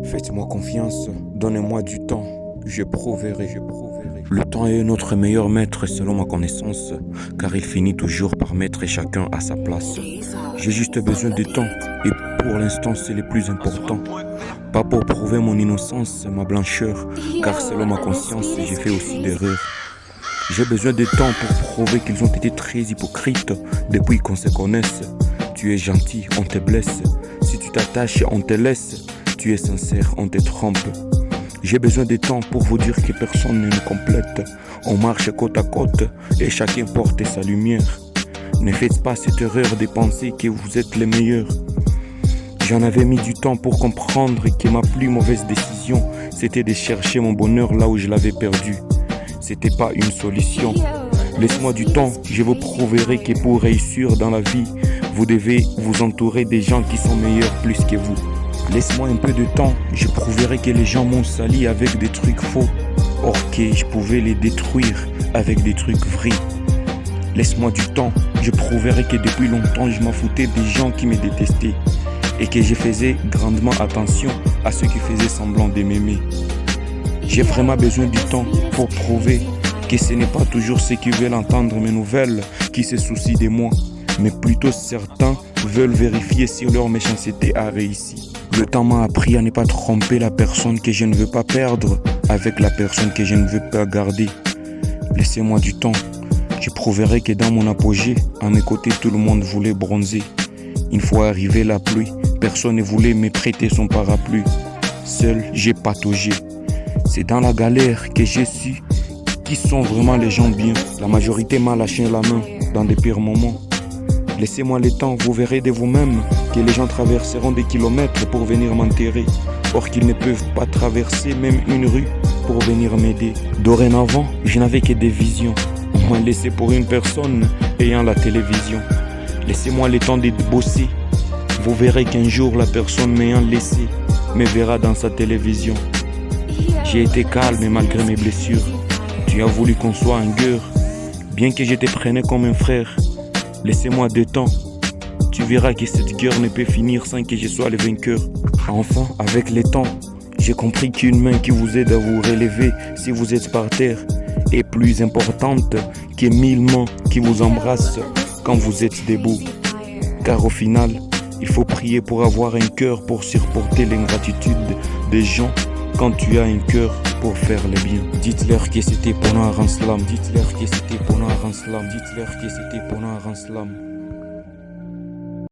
Faites-moi confiance, donnez-moi du temps, je prouverai. Le temps est notre meilleur maître selon ma connaissance, car il finit toujours par mettre chacun à sa place. J'ai juste besoin de temps, et pour l'instant c'est le plus important. Pas pour prouver mon innocence, ma blancheur, car selon ma conscience, j'ai fait aussi d'erreurs. J'ai besoin de temps pour prouver qu'ils ont été très hypocrites depuis qu'on se connaisse. Tu es gentil, on te blesse. Si tu t'attaches, on te laisse. Tu es sincère, on te trompe. J'ai besoin de temps pour vous dire que personne ne nous complète. On marche côte à côte et chacun porte sa lumière. Ne faites pas cette erreur de penser que vous êtes les meilleurs. J'en avais mis du temps pour comprendre que ma plus mauvaise décision, c'était de chercher mon bonheur là où je l'avais perdu. C'était pas une solution. Laisse-moi du temps, je vous prouverai que pour réussir dans la vie, vous devez vous entourer des gens qui sont meilleurs plus que vous. Laisse-moi un peu de temps, je prouverai que les gens m'ont sali avec des trucs faux, or que je pouvais les détruire avec des trucs vrais. Laisse-moi du temps, je prouverai que depuis longtemps je m'en foutais des gens qui me détestaient et que je faisais grandement attention à ceux qui faisaient semblant de m'aimer. J'ai vraiment besoin du temps pour prouver que ce n'est pas toujours ceux qui veulent entendre mes nouvelles qui se soucient de moi, mais plutôt certains veulent vérifier si leur méchanceté a réussi. Le temps m'a appris à ne pas tromper la personne que je ne veux pas perdre avec la personne que je ne veux pas garder. Laissez-moi du temps. Je prouverai que dans mon apogée, à mes côtés, tout le monde voulait bronzer. Une fois arrivée la pluie, personne ne voulait me prêter son parapluie. Seul, j'ai pataugé. C'est dans la galère que j'ai su qui sont vraiment les gens bien. La majorité m'a lâché la main dans des pires moments. Laissez-moi le temps, vous verrez de vous-même que les gens traverseront des kilomètres pour venir m'enterrer, or qu'ils ne peuvent pas traverser même une rue pour venir m'aider. Dorénavant, je n'avais que des visions. On m'a laissé pour une personne ayant la télévision. Laissez-moi le temps de bosser. Vous verrez qu'un jour la personne m'ayant laissé me verra dans sa télévision. J'ai été calme malgré mes blessures. Tu as voulu qu'on soit en guerre, bien que je te prenais comme un frère. Laissez-moi du temps. Tu verras que cette guerre ne peut finir sans que je sois le vainqueur. Enfin, avec le temps, j'ai compris qu'une main qui vous aide à vous relever si vous êtes par terre est plus importante que 1000 mains qui vous embrassent quand vous êtes debout. Car au final, il faut prier pour avoir un cœur pour supporter l'ingratitude des gens quand tu as un cœur pour faire le bien. Dites-leur que c'était pendant un slam. Dites-leur que c'était pendant un slam. Dites-leur que c'était pendant un slam.